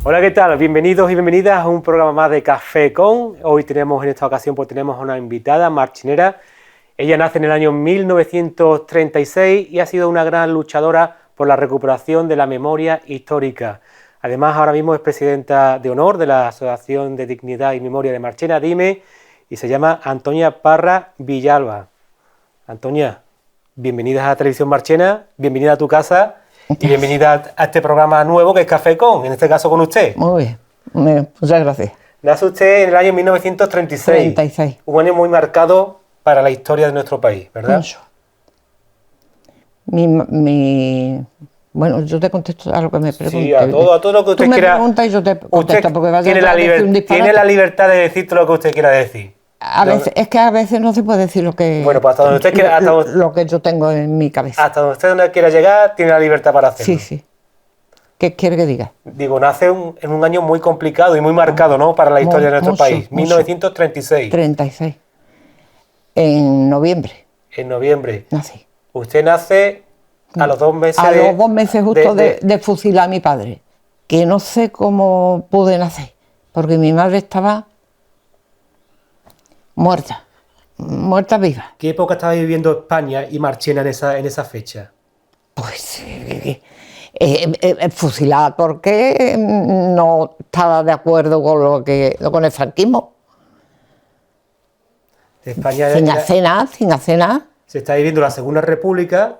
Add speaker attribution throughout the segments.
Speaker 1: Hola, ¿qué tal? Bienvenidos y bienvenidas a un programa más de Café Con. Hoy tenemos, en esta ocasión, tenemos a una invitada marchinera. Ella nace en el año 1936 y ha sido una gran luchadora por la recuperación de la memoria histórica. Además, ahora mismo es presidenta de honor de la Asociación de Dignidad y Memoria de Marchena, DIME, y se llama Antonia Parra Villalba. Antonia, bienvenida a la Televisión Marchena, bienvenida a tu casa. Y bienvenida a este programa nuevo que es Café Con, en este caso con usted.
Speaker 2: Muy bien, muchas gracias.
Speaker 1: Nace usted en el año 1936.
Speaker 2: 36.
Speaker 1: Un año muy marcado para la historia de nuestro país, ¿verdad?
Speaker 2: Mucho. Bueno, yo te contesto a lo que me preguntes.
Speaker 1: Sí, a todo lo que usted quiera.
Speaker 2: Tú me preguntas y yo te contesto, porque vaya
Speaker 1: tiene
Speaker 2: a decir un disparate.
Speaker 1: Tiene la libertad de decir todo lo que usted quiera decir.
Speaker 2: Es que a veces no se puede decir lo que...
Speaker 1: Bueno, pues hasta donde usted quiera...
Speaker 2: lo que yo tengo en mi cabeza.
Speaker 1: Hasta donde usted quiera llegar, tiene la libertad para hacerlo.
Speaker 2: Sí. ¿Qué quiere que diga?
Speaker 1: Digo, nace en un año muy complicado y muy marcado, ¿no?, para la historia de nuestro país. 1936.
Speaker 2: 36. En noviembre.
Speaker 1: En noviembre.
Speaker 2: Nací.
Speaker 1: Usted nace a los 2 meses...
Speaker 2: A los 2 meses justo de fusilar a mi padre. Que no sé cómo pude nacer, porque mi madre estaba muerta viva.
Speaker 1: ¿Qué época estaba viviendo España y Marchena en esa fecha?
Speaker 2: Pues fusilada porque no estaba de acuerdo con el franquismo.
Speaker 1: España
Speaker 2: sin hacer nada.
Speaker 1: Se está viviendo la Segunda República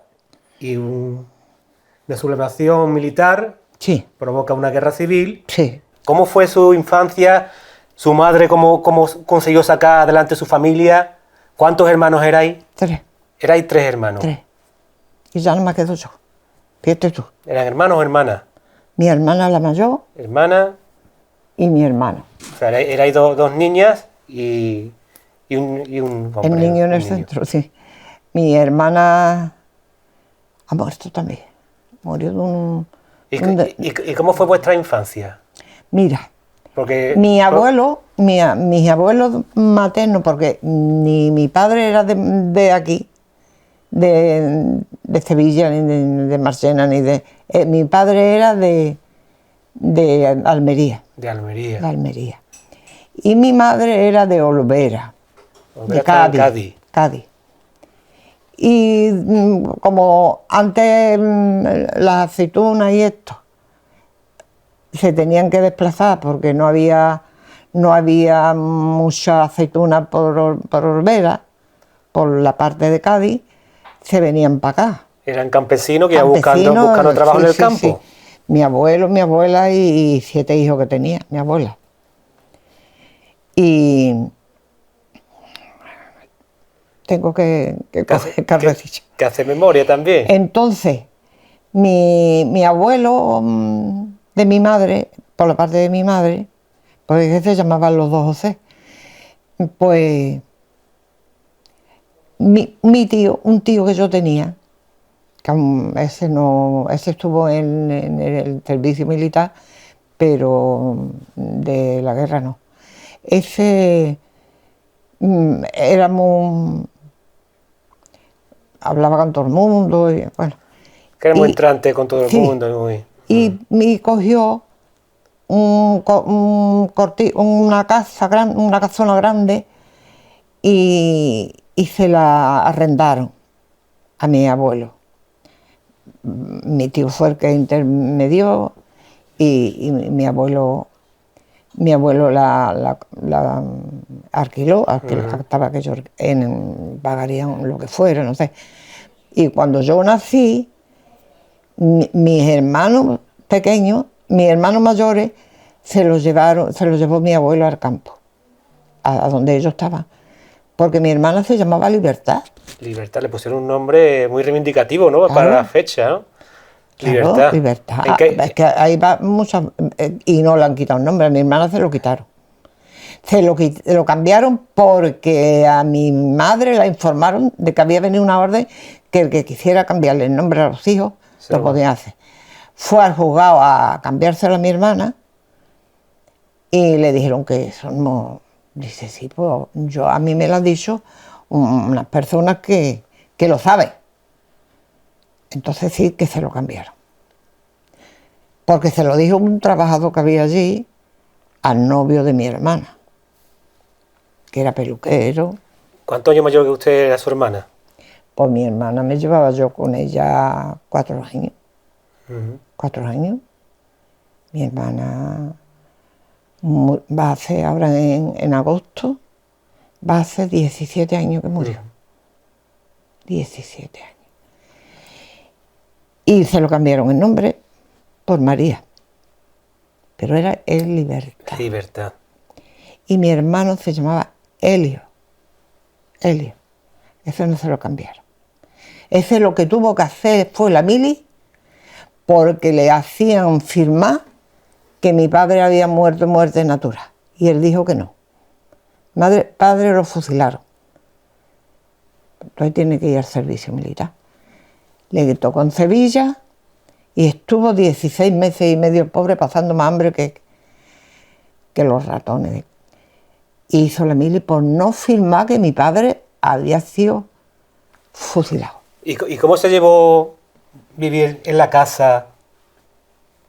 Speaker 1: y una sublevación militar.
Speaker 2: Sí.
Speaker 1: Provoca una guerra civil.
Speaker 2: Sí.
Speaker 1: ¿Cómo fue su infancia? ¿Su madre cómo consiguió sacar adelante su familia? ¿Cuántos hermanos erais?
Speaker 2: 3.
Speaker 1: Erais 3 hermanos.
Speaker 2: 3. Y ya no me quedo yo. Fíjate tú.
Speaker 1: ¿Eran hermanos o hermanas?
Speaker 2: Mi hermana la mayor.
Speaker 1: Hermana.
Speaker 2: Y mi hermano.
Speaker 1: O sea, erais dos niñas y un hombre.
Speaker 2: El niño en el centro, sí. Mi hermana ha muerto también. Murió de un...
Speaker 1: ¿Y cómo fue vuestra infancia?
Speaker 2: Mira,
Speaker 1: porque
Speaker 2: mis abuelos maternos, porque ni mi padre era de aquí, de Sevilla, ni de Marchena, ni de... mi padre era de Almería.
Speaker 1: De Almería.
Speaker 2: De Almería. Y mi madre era de Olvera, de Cádiz. Y como antes las aceitunas y esto se tenían que desplazar porque no había mucha aceituna por Olvera, por la parte de Cádiz, se venían para acá.
Speaker 1: Eran campesinos que iban buscando trabajo en el campo.
Speaker 2: Sí. Mi abuelo, mi abuela y 7 hijos que tenía, mi abuela. Y tengo que
Speaker 1: hacer memoria también.
Speaker 2: Entonces, mi abuelo de mi madre, por la parte de mi madre, porque se llamaban los 2 José, pues mi tío, un tío que yo tenía, que ese estuvo en el servicio militar, pero de la guerra no. Ese hablaba con todo el mundo y bueno.
Speaker 1: Que era muy entrante con todo el mundo.
Speaker 2: Y me cogió una casona grande y se la arrendaron a mi abuelo. Mi tío fue el que intermedió y mi abuelo la alquiló, estaba aquello pagarían lo que fuera, no sé. Y cuando yo nací, mis hermanos pequeños, mis hermanos mayores, se los llevó mi abuelo al campo, a donde ellos estaban. Porque mi hermana se llamaba Libertad.
Speaker 1: Libertad, le pusieron un nombre muy reivindicativo, ¿no? Claro. Para la fecha, ¿no? Libertad.
Speaker 2: Claro, Libertad. Es que ahí va muchas... y no le han quitado el nombre, a mi hermana se lo quitaron. Se lo cambiaron porque a mi madre la informaron de que había venido una orden que el que quisiera cambiarle el nombre a los hijos lo podía hacer. Fue al juzgado a cambiárselo a mi hermana y le dijeron que eso no... Dice, sí, pues a mí me lo han dicho unas personas que lo saben. Entonces sí que se lo cambiaron. Porque se lo dijo un trabajador que había allí al novio de mi hermana, que era peluquero.
Speaker 1: ¿Cuántos años mayor que usted era su hermana?
Speaker 2: Pues mi hermana me llevaba yo con ella 4 años.
Speaker 1: Ujú.
Speaker 2: 4 años. Mi hermana va a hacer ahora en agosto, va a hacer 17 años que murió. 17 años. Y se lo cambiaron el nombre por María. Pero era El Libertad.
Speaker 1: Libertad.
Speaker 2: Y mi hermano se llamaba Helio. Helio. Ese no se lo cambiaron. Ese lo que tuvo que hacer fue la mili, porque le hacían firmar que mi padre había muerto muerte natural. Y él dijo que no. Padre lo fusilaron. Entonces tiene que ir al servicio militar. Le tocó en Sevilla y estuvo 16 meses y medio el pobre pasando más hambre que los ratones. Hizo la mili por no firmar que mi padre había sido fusilado.
Speaker 1: ¿Y cómo se llevó vivir en la casa,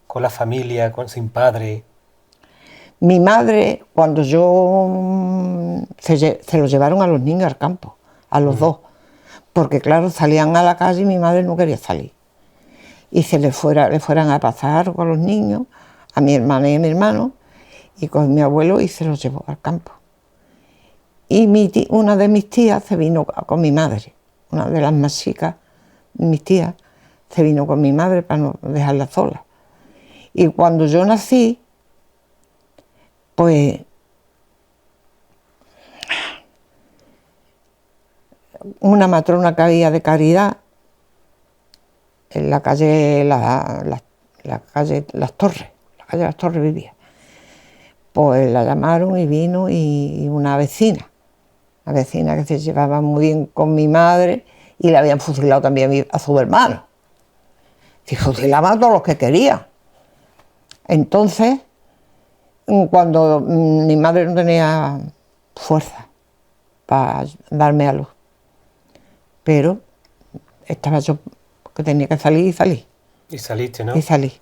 Speaker 1: con la familia, sin padre?
Speaker 2: Mi madre, cuando se lo llevaron a los niños al campo, a los dos, porque claro, salían a la calle y mi madre no quería salir. Y le fueran a pasar con los niños, a mi hermana y a mi hermano, y con mi abuelo, y se los llevó al campo. Y una de mis tías se vino con mi madre, una de las más chicas, mis tías, se vino con mi madre para no dejarla sola. Y cuando yo nací, pues una matrona que había de caridad en la calle la calle Las Torres, la calle Las Torres vivía. Pues la llamaron y vino y una vecina que se llevaba muy bien con mi madre y le habían fusilado también a su hermano. Y fusilaban a todos los que querían. Entonces, cuando mi madre no tenía fuerza para darme a luz, pero estaba yo que tenía que salir y salí.
Speaker 1: Y saliste, ¿no?
Speaker 2: Y salí.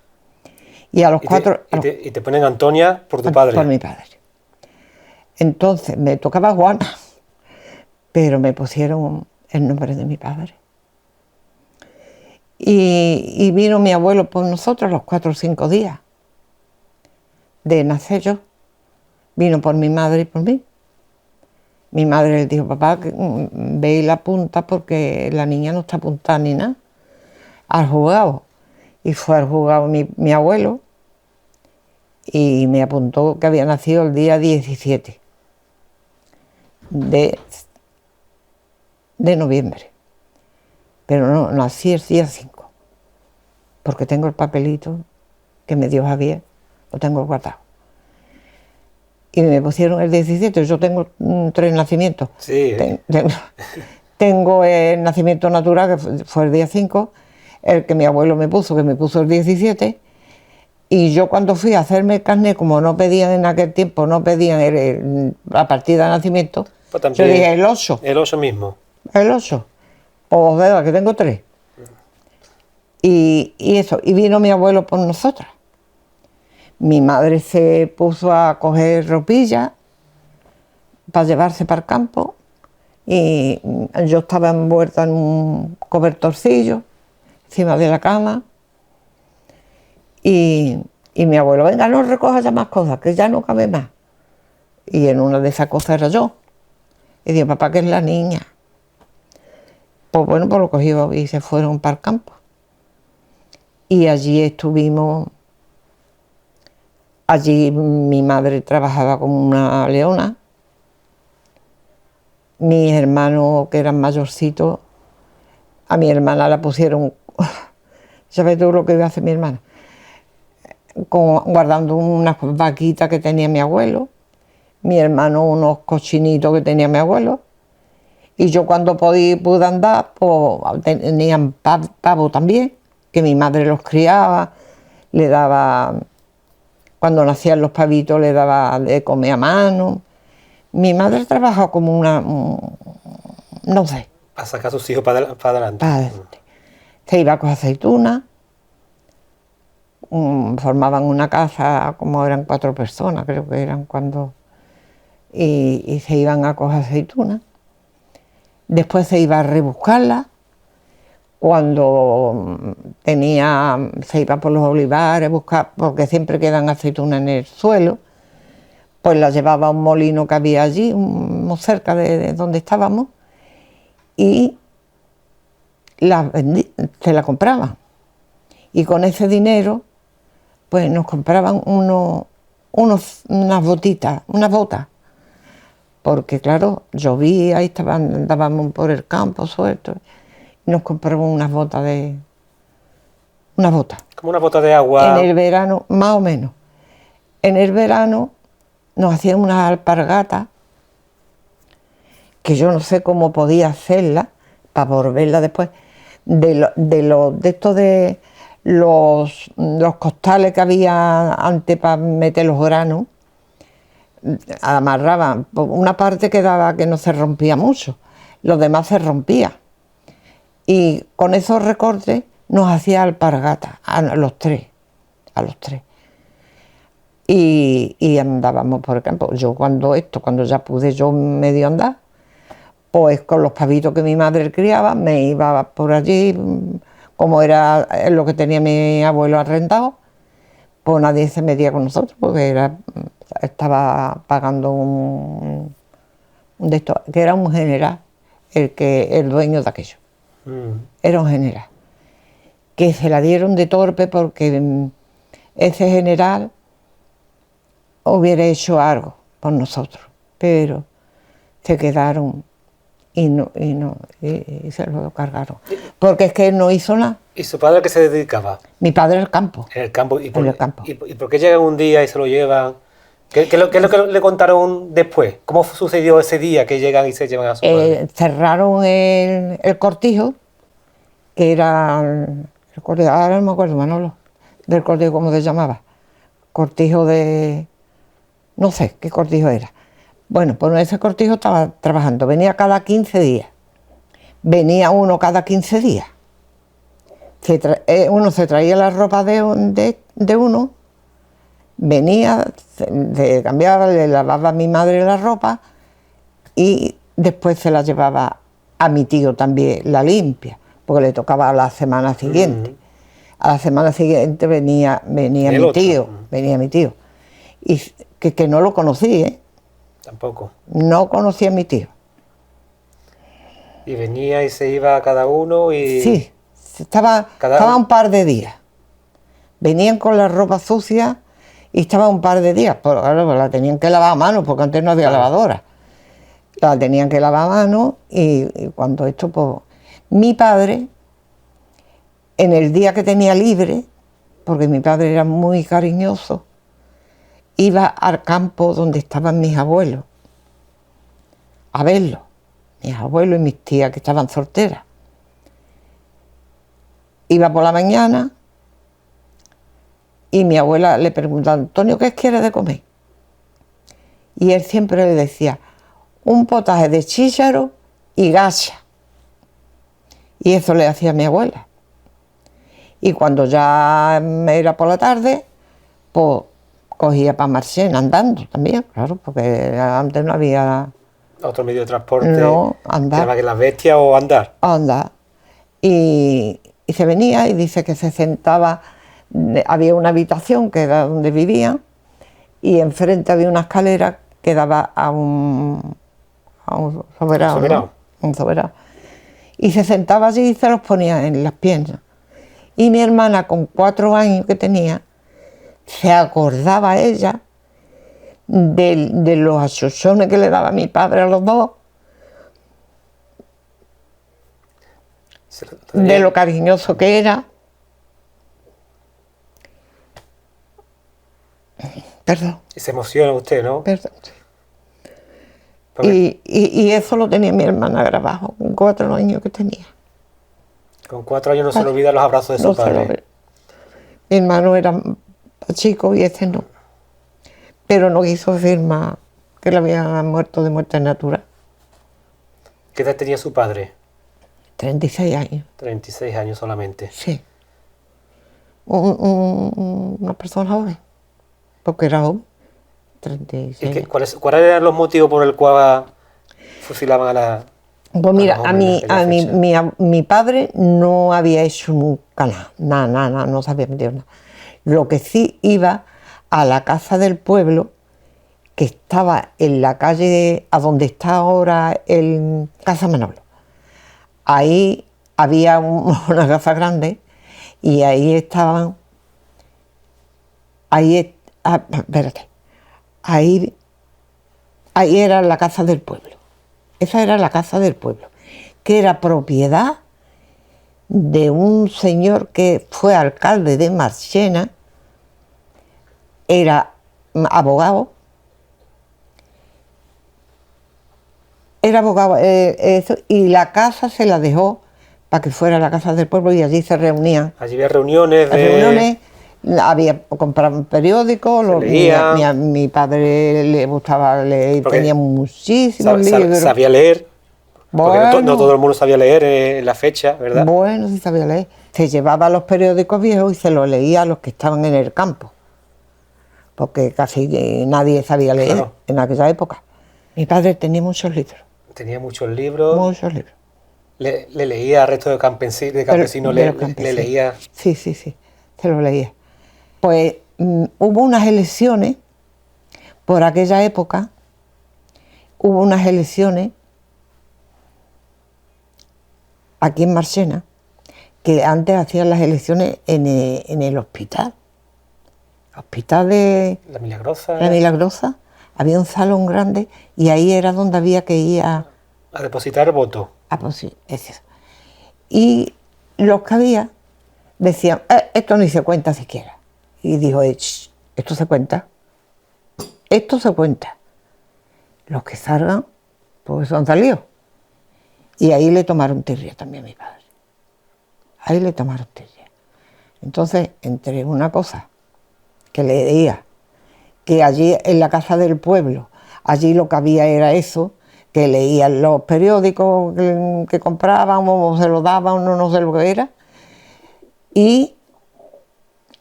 Speaker 2: Y a los 4...
Speaker 1: Y te ponen Antonia por tu padre.
Speaker 2: Por mi padre. Entonces me tocaba Juana, pero me pusieron el nombre de mi padre. Y vino mi abuelo por nosotros los 4 o 5 días de nacer yo. Vino por mi madre y por mí. Mi madre le dijo, papá, ve y la apunta porque la niña no está apuntada ni nada. Al juzgado. Y fue al juzgado mi abuelo y me apuntó que había nacido el día 17 de noviembre. Pero no, nací el día 5, porque tengo el papelito que me dio Javier, lo tengo guardado. Y me pusieron el 17, yo tengo 3 nacimientos.
Speaker 1: Sí.
Speaker 2: Tengo el nacimiento natural, que fue el día 5, el que mi abuelo me puso el 17, y yo cuando fui a hacerme el carnet, como no pedían en aquel tiempo, no pedían la partida de nacimiento,
Speaker 1: Pues también,
Speaker 2: yo dije el 8.
Speaker 1: El 8 mismo.
Speaker 2: El 8. O vea que tengo 3. Y eso, y vino mi abuelo por nosotras. Mi madre se puso a coger ropilla para llevarse para el campo y yo estaba envuelta en un cobertorcillo encima de la cama y mi abuelo, venga, no recoja ya más cosas, que ya no cabe más. Y en una de esas cosas era yo. Y digo, papá, que es la niña. Pues bueno, pues lo cogió y se fueron para el campo. Y allí estuvimos. Allí mi madre trabajaba como una leona. Mis hermanos, que eran mayorcitos, a mi hermana la pusieron, ¿sabes tú lo que iba a hacer mi hermana? Guardando unas vaquitas que tenía mi abuelo, mi hermano unos cochinitos que tenía mi abuelo, y yo cuando pude andar, pues tenían pavo también, que mi madre los criaba, le daba, cuando nacían los pavitos le daba de comer a mano. Mi madre trabajaba como una, no sé.
Speaker 1: A sacar a sus hijos para adelante.
Speaker 2: Se iba con aceitunas formaban una casa, como eran 4 personas, creo que eran cuando, y se iban a coger aceitunas. Después se iba a rebuscarlas. Cuando se iba por los olivares a buscar, porque siempre quedan aceitunas en el suelo, pues las llevaba a un molino que había allí, muy cerca de donde estábamos, y se las compraban. Y con ese dinero, pues nos compraban unas botas, porque claro, llovía y andábamos por el campo suelto, y nos compraban unas botas.
Speaker 1: Como una bota de agua.
Speaker 2: En el verano, más o menos. En el verano nos hacían unas alpargatas, que yo no sé cómo podía hacerlas, para volverlas después, de los costales que había antes para meter los granos, amarraban, una parte quedaba que no se rompía mucho, los demás se rompía, y con esos recortes nos hacía alpargatas a los tres, y andábamos por el campo. Yo cuando ya pude yo medio andar, pues con los pavitos que mi madre criaba, me iba por allí, como era lo que tenía mi abuelo arrendado, pues nadie se metía con nosotros, porque estaba pagando un de estos, que era un general, el dueño de aquello. Era un general, que se la dieron de torpe porque ese general hubiera hecho algo por nosotros, pero se quedaron y se lo cargaron, porque es que él no hizo nada.
Speaker 1: ¿Y su padre a qué se dedicaba?
Speaker 2: Mi padre al campo.
Speaker 1: En el campo. ¿Y
Speaker 2: En el campo.
Speaker 1: ¿Y por qué llegan un día y se lo llevan? ¿Qué es lo que le contaron después? ¿Cómo sucedió ese día que llegan y se llevan a su padre?
Speaker 2: Cerraron el cortijo, que era el cortijo, ahora no me acuerdo, Manolo, del cortijo, ¿cómo se llamaba? Cortijo no sé qué cortijo era. Bueno, pues ese cortijo estaba trabajando, venía cada 15 días. Venía uno cada 15 días. Uno se traía la ropa de uno, venía, se cambiaba, le lavaba a mi madre la ropa y después se la llevaba a mi tío también, la limpia, porque le tocaba a la semana siguiente. A la semana siguiente venía mi tío, y que no lo conocí, ¿eh?
Speaker 1: Tampoco.
Speaker 2: No conocía a mi tío.
Speaker 1: Y venía y se iba cada uno y...
Speaker 2: Sí, estaba un par de días. Venían con la ropa sucia y estaba un par de días. Pero claro, la tenían que lavar a mano, porque antes no había lavadora. La tenían que lavar a mano y cuando esto, pues... Mi padre, en el día que tenía libre, porque mi padre era muy cariñoso, iba al campo donde estaban mis abuelos, a verlos, mis abuelos y mis tías que estaban solteras. Iba por la mañana y mi abuela le preguntaba: Antonio, ¿qué quieres de comer? Y él siempre le decía: un potaje de chícharo y gasa. Y eso le hacía a mi abuela. Y cuando ya era por la tarde, pues cogía para Marchena andando también, claro, porque antes no había...
Speaker 1: Otro medio de transporte.
Speaker 2: No, andar.
Speaker 1: ¿Llama que las bestias o andar?
Speaker 2: Andar. Y se venía y dice que se sentaba, había una habitación que era donde vivían, y enfrente había una escalera que daba a un soberano. ¿No? Un soberano. Y se sentaba allí y se los ponía en las piernas. Y mi hermana, con 4 años que tenía, se acordaba ella de los achuchones que le daba mi padre a los dos, de lo cariñoso que era. Perdón.
Speaker 1: Y se emociona usted, ¿no?
Speaker 2: Perdón. Y eso lo tenía mi hermana grabado, con 4 años que tenía.
Speaker 1: Con 4 años no se le olvidan los abrazos de su padre.
Speaker 2: Mi hermano era chico y este no. Pero no quiso decir más, que le había muerto de muerte natural.
Speaker 1: ¿Qué edad tenía su padre?
Speaker 2: 36 años.
Speaker 1: 36 años solamente.
Speaker 2: Sí. una persona joven, porque era joven, 36.
Speaker 1: ¿Y cuáles eran los motivos por el cual fusilaban
Speaker 2: Pues mira,
Speaker 1: los hombres en aquella fecha?
Speaker 2: mi padre no había hecho nunca nada, no se había metido nada. Lo que sí iba a la casa del pueblo, que estaba en la calle a donde está ahora el Casa Manolo. Ahí había una casa grande y ahí estaban, espérate, ahí era la casa del pueblo. Esa era la casa del pueblo, que era propiedad de un señor que fue alcalde de Marchena, era abogado, y la casa se la dejó para que fuera la casa del pueblo y allí se reunían.
Speaker 1: Allí había reuniones
Speaker 2: había compraban periódicos, mi padre le gustaba leer, tenía muchísimos libros.
Speaker 1: Sabía leer, porque
Speaker 2: Bueno,
Speaker 1: no todo el mundo sabía leer en la fecha, ¿verdad?
Speaker 2: Bueno, sí sabía leer. Se llevaba los periódicos viejos y se los leía a los que estaban en el campo, porque casi nadie sabía leer en aquella época. Mi padre tenía muchos libros.
Speaker 1: Tenía muchos libros.
Speaker 2: Muchos libros.
Speaker 1: Le leía al resto de campesinos, le leía.
Speaker 2: Sí, se lo leía. Pues hubo unas elecciones, por aquella época, aquí en Marchena, que antes hacían las elecciones en el hospital de
Speaker 1: La Milagrosa.
Speaker 2: La Milagrosa. Había un salón grande y ahí era donde había que ir a
Speaker 1: depositar votos.
Speaker 2: Pues sí, es eso. Y los que había decían, esto ni se cuenta siquiera. Y dijo, esto se cuenta. Los que salgan, pues son salidos. Y ahí le tomaron tirria también a mi padre. Entonces, entre una cosa que le leía, que allí en la casa del pueblo, allí lo que había era eso, que leían los periódicos que compraban, o se lo daban, no sé lo que era, y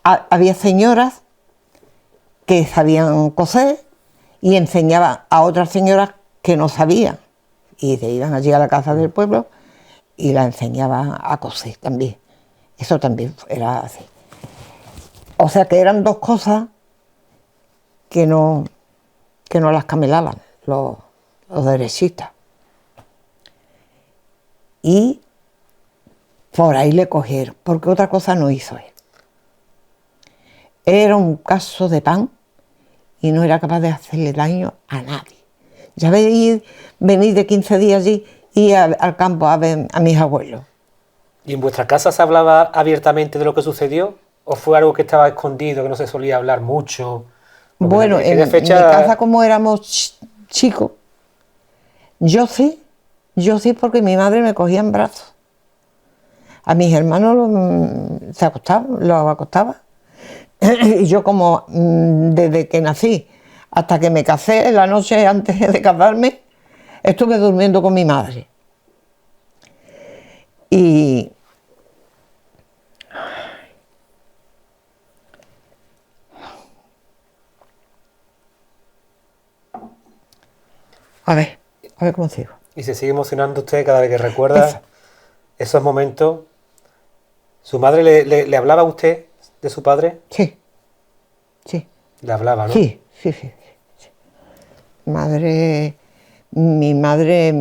Speaker 2: había señoras que sabían coser y enseñaban a otras señoras que no sabían, y se iban allí a la casa del pueblo y la enseñaban a coser también. Eso también era así. O sea que eran dos cosas que no las camelaban los derechistas. Y por ahí le cogieron, porque otra cosa no hizo él. Era un caso de pan y no era capaz de hacerle daño a nadie. Ya venir de 15 días allí y al campo a ver a mis abuelos.
Speaker 1: ¿Y en vuestra casa se hablaba abiertamente de lo que sucedió? ¿O fue algo que estaba escondido, que no se solía hablar mucho? Porque
Speaker 2: bueno, en mi casa, como éramos chicos, yo sí porque mi madre me cogía en brazos. A mis hermanos los acostaba. Y yo, como desde que nací hasta que me casé, la noche antes de casarme, estuve durmiendo con mi madre. Y a ver cómo sigo.
Speaker 1: ¿Y se sigue emocionando usted cada vez que recuerda esos momentos? ¿Su madre le hablaba a usted de su padre?
Speaker 2: Sí.
Speaker 1: Le hablaba, ¿no?
Speaker 2: Sí. Mi madre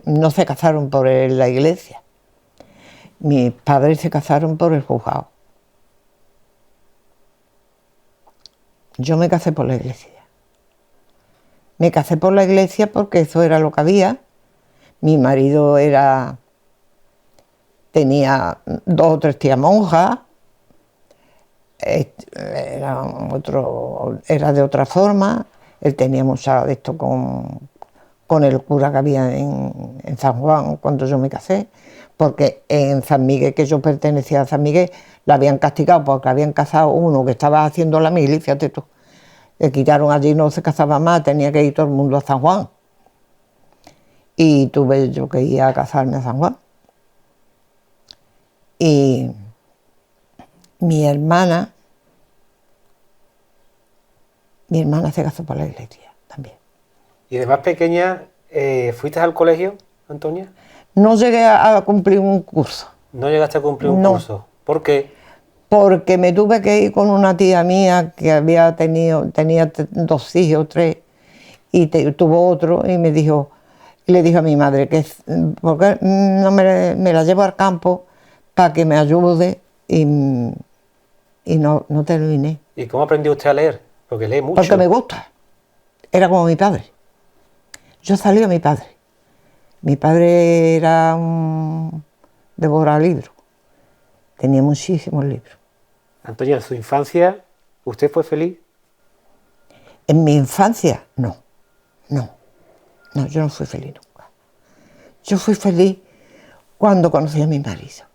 Speaker 2: no se casaron por la iglesia. Mis padres se casaron por el juzgado. Yo me casé por la iglesia. Me casé por la iglesia porque eso era lo que había. Mi marido tenía 2 o 3 tías monjas. Era de otra forma. Él tenía mucha de esto con el cura que había en San Juan cuando yo me casé, porque en San Miguel, que yo pertenecía a San Miguel, la habían castigado porque habían casado uno que estaba haciendo la mili, fíjate tú. Le quitaron allí, no se casaba más, tenía que ir todo el mundo a San Juan. Y tuve yo que ir a casarme a San Juan. Y mi hermana se casó por la iglesia también.
Speaker 1: ¿Y de más pequeña fuiste al colegio, Antonia?
Speaker 2: No llegué a cumplir un curso.
Speaker 1: No llegaste a cumplir un
Speaker 2: No.
Speaker 1: curso. ¿Por qué?
Speaker 2: Porque me tuve que ir con una tía mía que tenía 2 hijos, 3, y tuvo otro, y le dijo a mi madre que ¿por qué no me la llevo al campo para que me ayude? Y no terminé.
Speaker 1: ¿Y cómo aprendió usted a leer? Porque lee mucho.
Speaker 2: Porque me gusta. Era como mi padre. Yo salí a mi padre. Mi padre era un devorador. Tenía muchísimos libros.
Speaker 1: Antonia, en su infancia, ¿usted fue feliz?
Speaker 2: En mi infancia, no, yo no fui feliz nunca. Yo fui feliz cuando conocí a mi marido.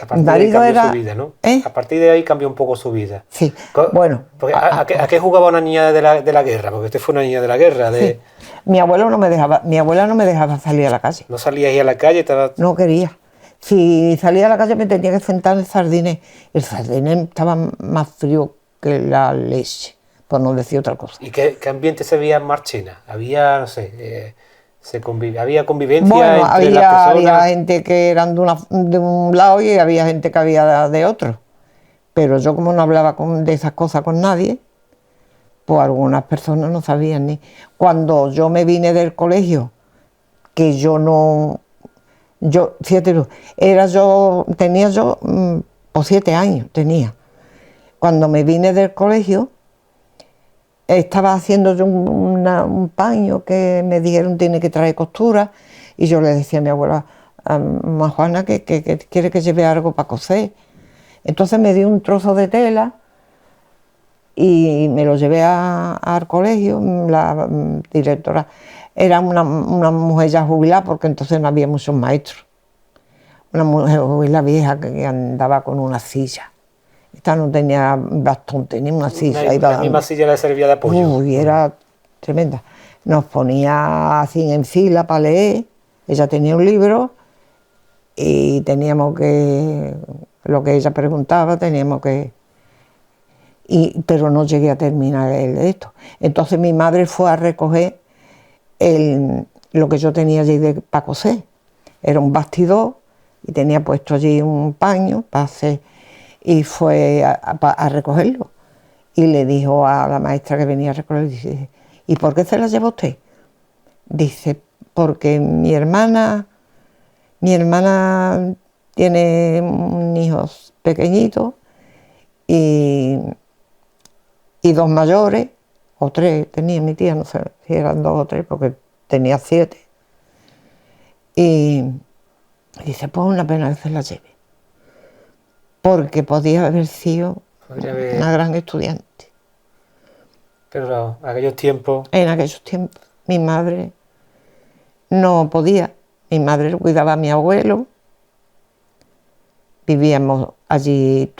Speaker 1: A partir de ahí cambió su vida, ¿no? A partir de ahí cambió un poco su vida.
Speaker 2: Sí, bueno.
Speaker 1: Porque, ¿a qué jugaba una niña de la guerra? Porque usted fue una niña de la guerra.
Speaker 2: Sí. Mi abuela no me dejaba salir a la calle.
Speaker 1: ¿No salía ahí a la calle?
Speaker 2: No quería. Si salía a la calle me tenía que sentar en el Sardinés. El Sardinés estaba más frío que la leche, por no decir otra cosa.
Speaker 1: ¿Y qué ambiente se veía en Marchena? Había, no sé, había convivencia
Speaker 2: bueno,
Speaker 1: entre las personas.
Speaker 2: Había gente que eran de un lado y había gente que había de otro. Pero yo, como no hablaba de esas cosas con nadie, pues algunas personas no sabían ni. Cuando yo me vine del colegio, que fíjate tú, tenía 7 años tenía. Cuando me vine del colegio, estaba haciendo yo un paño que me dijeron tiene que traer costura, y yo le decía a mi abuela, a Juana, que quiere que lleve algo para coser. Entonces me dio un trozo de tela y me lo llevé al colegio. La directora era una mujer ya jubilada, porque entonces no había muchos maestros. Una mujer jubilada vieja que andaba con una silla. Esta no tenía bastón, tenía una silla.
Speaker 1: La misma silla le servía de apoyo.
Speaker 2: Uy, era tremenda. Nos ponía así en fila para leer. Ella tenía un libro y teníamos que, lo que ella preguntaba, pero no llegué a terminar esto. Entonces mi madre fue a recoger lo que yo tenía allí para coser. Era un bastidor y tenía puesto allí un paño para hacer, y fue a recogerlo. Y le dijo a la maestra que venía a recoger, dice, ¿y por qué se la lleva usted? Dice, porque mi hermana tiene un hijo pequeñito y 2 mayores, o 3 tenía mi tía, no sé si eran 2 o 3, porque tenía 7. Y dice, pues una pena que se la lleve, porque podía haber sido una gran estudiante.
Speaker 1: Pero en aquellos tiempos
Speaker 2: mi madre no podía. Mi madre cuidaba a mi abuelo. Vivíamos allí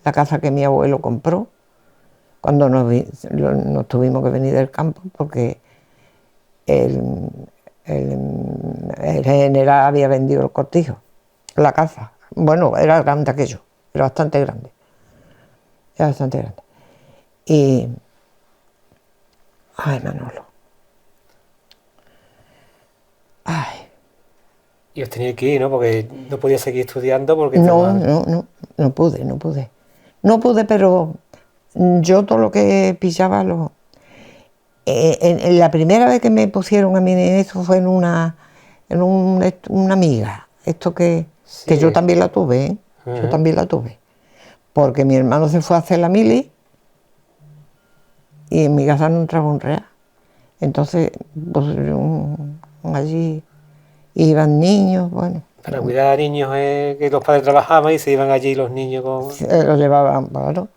Speaker 2: la casa que mi abuelo compró cuando nos tuvimos que venir del campo, porque el general había vendido el cortijo, la casa. Bueno, era grande aquello, era bastante grande. Y ay, Manolo. Ay.
Speaker 1: Y os tenía que ir, ¿no? Porque no podía seguir estudiando porque...
Speaker 2: No pude, pero yo todo lo que pillaba en la primera vez que me pusieron a mí eso fue en una amiga. Esto que yo también la tuve, ¿eh?
Speaker 1: Uh-huh.
Speaker 2: Yo también la tuve. Porque mi hermano se fue a hacer la mili y en mi casa no entraba un real. Entonces, pues allí iban niños, bueno.
Speaker 1: Para cuidar a niños, que los padres trabajaban y se iban allí los niños con...
Speaker 2: Se los llevaban, claro.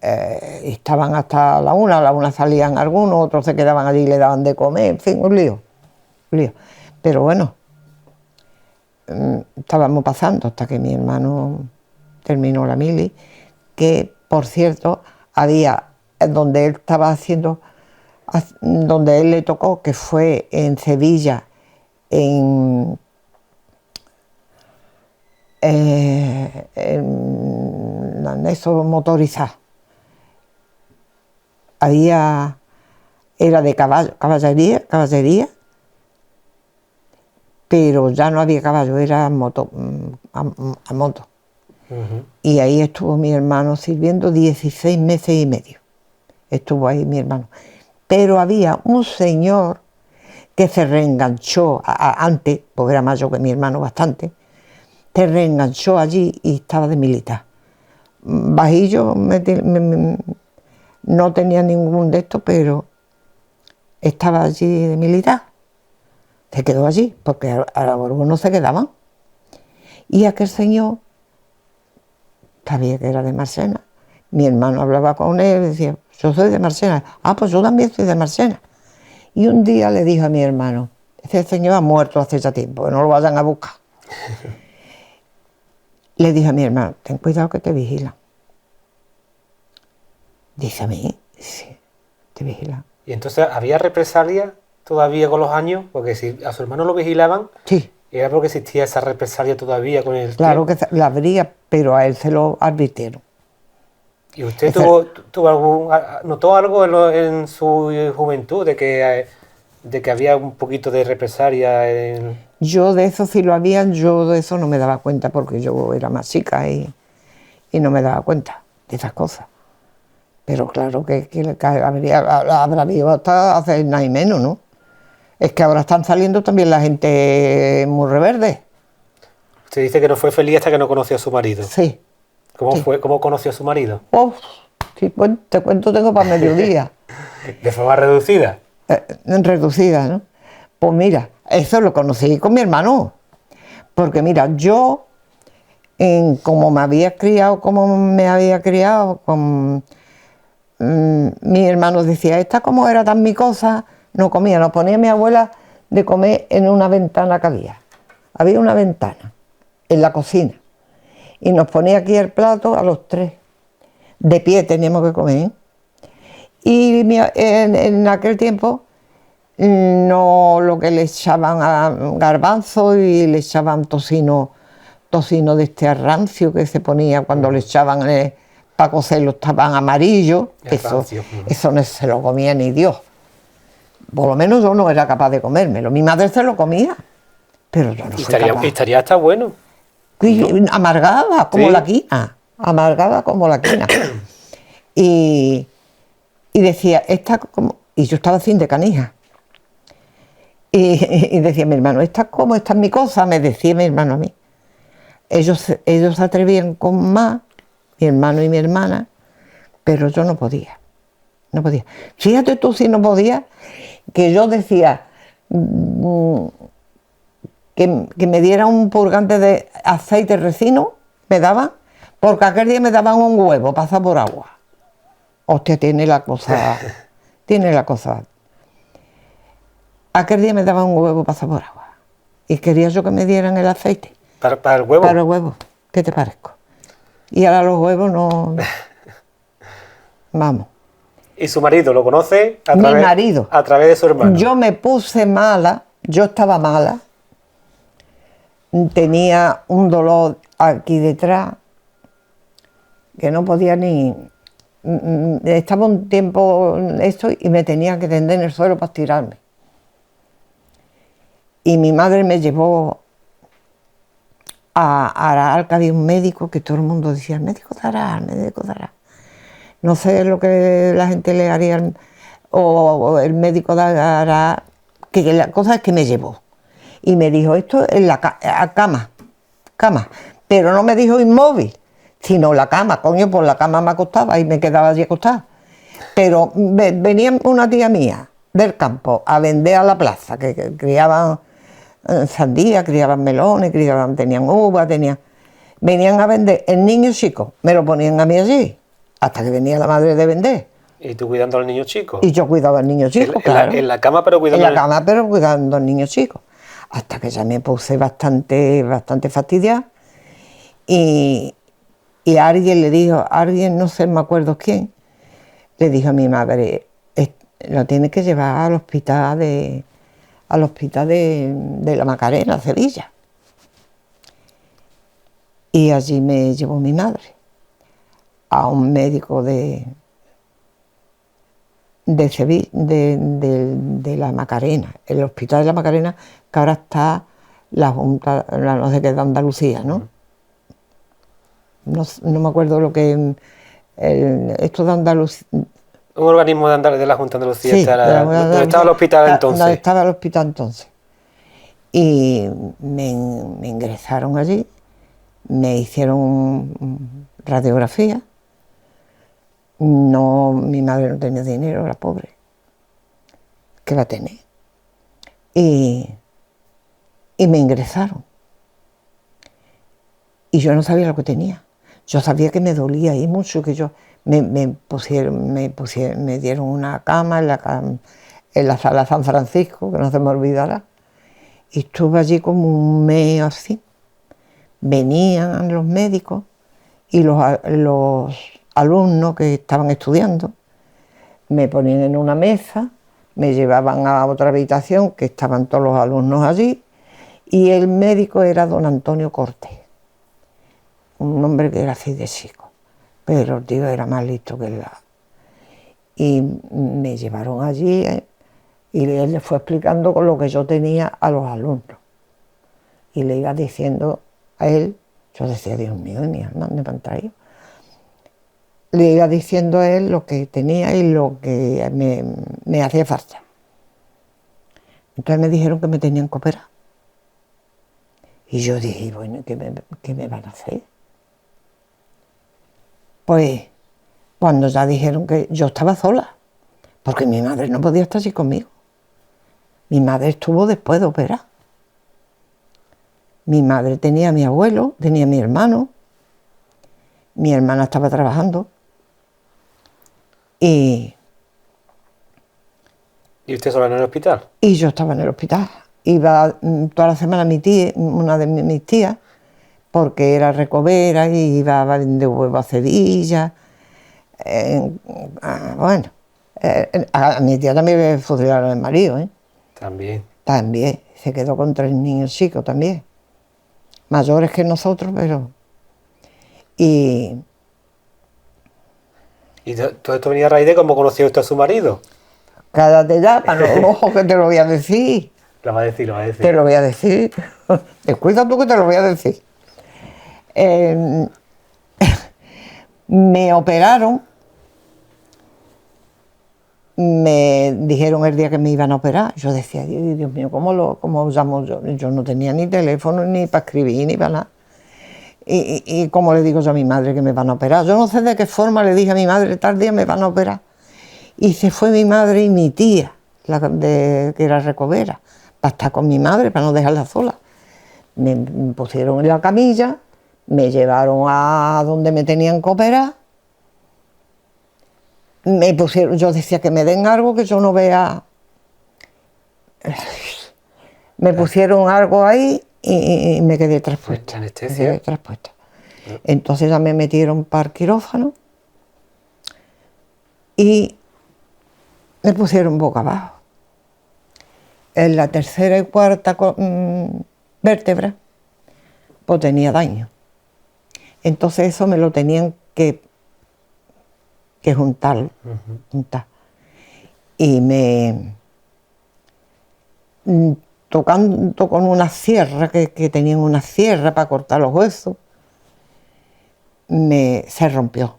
Speaker 2: Estaban hasta la 1, a la 1 salían algunos, otros se quedaban allí y le daban de comer, en fin, un lío. Pero bueno, estábamos pasando hasta que mi hermano terminó la mili, que por cierto, había donde él estaba haciendo, donde él le tocó, que fue en Sevilla, en en eso motorizado. Era de caballería, pero ya no había caballo, era moto, a moto. Y ahí estuvo mi hermano sirviendo 16 meses y medio. Estuvo ahí mi hermano. Pero había un señor que se reenganchó antes, porque era mayor que mi hermano bastante, se reenganchó allí y estaba de militar. Bajillo, no tenía ningún de estos, pero estaba allí de militar. Se quedó allí, porque a la Borbón no se quedaban. Y aquel señor sabía que era de Marsena. Mi hermano hablaba con él y decía, yo soy de Marsena. Ah, pues yo también soy de Marsena. Y un día le dijo a mi hermano, ese señor ha muerto hace ya tiempo, que no lo vayan a buscar. Le dije a mi hermano, ten cuidado que te vigilan. Dice a mí, sí, te vigilan.
Speaker 1: ¿Y entonces había represalias todavía con los años? Porque si a su hermano lo vigilaban,
Speaker 2: Sí,
Speaker 1: era porque existía esa represalia todavía con el
Speaker 2: claro
Speaker 1: tiempo.
Speaker 2: que la habría, pero a él se lo advirtieron.
Speaker 1: ¿Y usted notó algo en su juventud de que había un poquito de represalia
Speaker 2: Yo de eso sí lo había, yo de eso no me daba cuenta porque yo era más chica y no me daba cuenta de esas cosas. Pero claro que habrá habido hasta hace nada y menos, ¿no? Es que ahora están saliendo también la gente muy reverde.
Speaker 1: Usted dice que no fue feliz hasta que no conoció a su marido.
Speaker 2: Sí.
Speaker 1: ¿Cómo
Speaker 2: Sí.
Speaker 1: fue? ¿Cómo conoció a su marido?
Speaker 2: Uf, sí, pues, te cuento, tengo para mediodía.
Speaker 1: ¿De forma reducida?
Speaker 2: Reducida, ¿no? Pues mira, eso lo conocí con mi hermano. Porque mira, yo, como me había criado, mi hermano decía, esta como era tan mi cosa, no comía, nos ponía mi abuela de comer en una ventana que había. Había una ventana en la cocina y nos ponía aquí el plato a los tres. De pie teníamos que comer, ¿eh? Y en aquel tiempo no lo que le echaban a garbanzo y le echaban tocino de este rancio que se ponía cuando le echaban para cocerlo, estaban amarillos, eso no se lo comía ni Dios. Por lo menos yo no era capaz de comérmelo. Mi madre se lo comía, pero yo no soy capaz.
Speaker 1: Estaría hasta bueno.
Speaker 2: Amargada como la quina, amargada como la quina. Y decía, y yo estaba sin de canija. Y decía mi hermano, esta es mi cosa, me decía mi hermano a mí. Ellos se atrevían con más, mi hermano y mi hermana, pero yo no podía. Fíjate tú si no podía, que yo decía que me diera un purgante de aceite resino, me daban, porque aquel día me daban un huevo pasado por agua. Hostia, tiene la cosa. Aquel día me daban un huevo pasado por agua. Y quería yo que me dieran el aceite.
Speaker 1: ¿Para el huevo?
Speaker 2: Para el huevo. ¿Qué te parezco? Y ahora los huevos no. Vamos.
Speaker 1: ¿Y su marido lo conoce?
Speaker 2: Mi marido.
Speaker 1: A través de su hermano.
Speaker 2: Yo me puse mala, yo estaba mala. Tenía un dolor aquí detrás que no podía ni. Estaba un tiempo esto y me tenía que tender en el suelo para estirarme. Y mi madre me llevó a Aral, que había un médico que todo el mundo decía, el médico de Aral. No sé lo que la gente le haría, o el médico de Aral, que la cosa es que me llevó. Y me dijo, esto es la cama, pero no me dijo inmóvil, sino la cama, coño, pues la cama me acostaba y me quedaba allí acostada. Pero venía una tía mía del campo a vender a la plaza, que criaban sandía, criaban melones, tenían uvas, venían a vender el niño chico, me lo ponían a mí allí, hasta que venía la madre de vender.
Speaker 1: ¿Y tú cuidando al niño chico?
Speaker 2: Y yo cuidaba al niño chico, claro.
Speaker 1: En la cama, pero cuidando
Speaker 2: al niño chico. Hasta que ya me puse bastante fastidiada. Y alguien le dijo, no sé, me acuerdo quién, le dijo a mi madre, lo tienes que llevar al hospital de la Macarena, Sevilla. Y allí me llevó mi madre a un médico de la Macarena, el Hospital de la Macarena, que ahora está la Junta, no sé qué, de Andalucía, ¿no? No me acuerdo lo que... esto de Andalucía...
Speaker 1: Un organismo de la Junta de Andalucía,
Speaker 2: Sí,
Speaker 1: donde estaba el hospital entonces.
Speaker 2: Donde estaba el hospital entonces. Y me ingresaron allí, me hicieron radiografía. No, mi madre no tenía dinero, era pobre. ¿Qué va a tener? Y me ingresaron. Y yo no sabía lo que tenía. Yo sabía que me dolía ahí mucho, que yo me dieron una cama en la sala San Francisco, que no se me olvidará. Y estuve allí como un mes así. Venían los médicos y los alumnos que estaban estudiando me ponían en una mesa, me llevaban a otra habitación que estaban todos los alumnos allí, y el médico era don Antonio Cortés, un hombre que era así de chico, pero el tío era más listo que él. Y me llevaron allí y él le fue explicando con lo que yo tenía a los alumnos. Y le iba diciendo a él, yo decía, Dios mío, mi alma, ¿dónde me han traído? Le iba diciendo a él lo que tenía y lo que me hacía falta. Entonces me dijeron que me tenían que operar. Y yo dije, bueno, ¿qué me van a hacer? Pues cuando ya dijeron que yo estaba sola, porque mi madre no podía estar allí conmigo. Mi madre estuvo después de operar. Mi madre tenía a mi abuelo, tenía a mi hermano, mi hermana estaba trabajando. ¿Y
Speaker 1: usted sola en el hospital?
Speaker 2: Y yo estaba en el hospital. Iba toda la semana mi tía, una de mis tías, porque era recovera y iba a vender huevos a Sevilla. Bueno, a mi tía también le fusilaron el marido, ¿eh?
Speaker 1: También.
Speaker 2: También, se quedó con 3 niños chicos también. Mayores que nosotros, pero... Y
Speaker 1: todo esto venía a raíz de cómo conoció usted a su marido.
Speaker 2: cállate ya, para los ojos que te lo voy a decir.
Speaker 1: Lo va a decir.
Speaker 2: Te lo voy a decir. Descuida tú que te lo voy a decir. Me operaron. Me dijeron el día que me iban a operar. Yo decía, Dios mío, ¿cómo llamo yo? Yo no tenía ni teléfono, ni para escribir, ni para nada. Y ¿cómo le digo yo a mi madre que me van a operar? Yo no sé de qué forma le dije a mi madre, tal día me van a operar. Y se fue mi madre y mi tía, que era recovera, para estar con mi madre, para no dejarla sola. Me pusieron en la camilla, me llevaron a donde me tenían que operar. Me pusieron, yo decía que me den algo que yo no vea. Me pusieron algo ahí y me quedé traspuesta.
Speaker 1: ¿Anestesia?
Speaker 2: Me quedé traspuesta. Entonces ya me metieron para el quirófano y me pusieron boca abajo. En la tercera y cuarta vértebra pues tenía daño. Entonces eso me lo tenían que juntar. Y me tocando con una sierra, que tenían una sierra para cortar los huesos, se rompió.